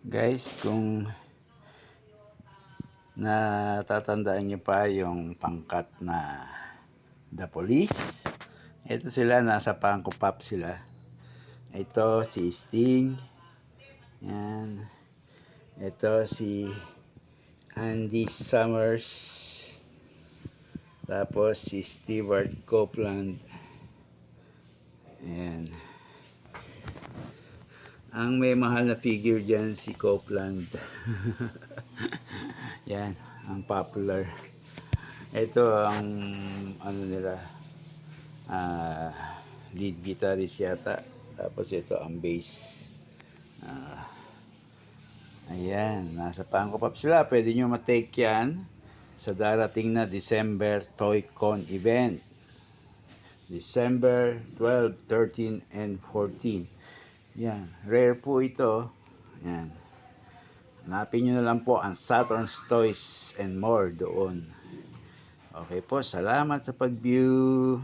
Guys, kung natatandaan niyo pa yung pangkat na The Police, ito sila, nasa Funko Pop sila. Ito si Sting, yan. Ito si Andy Summers, tapos si Stewart Copeland, yan. Ang may mahal na figure dyan si Copeland. Yan, ang popular. Ito ang ano nila, lead guitarist yata. Tapos ito ang bass. Ayan, nasa Funko Pop sila. Pwede nyo matake yan sa darating na December Toy-Con event. December 12, 13, and 14. Yan, rare po ito. Yan. Hanapin nyo na lang po ang Saturn's Toys and More doon. Okay po, salamat sa pag-view.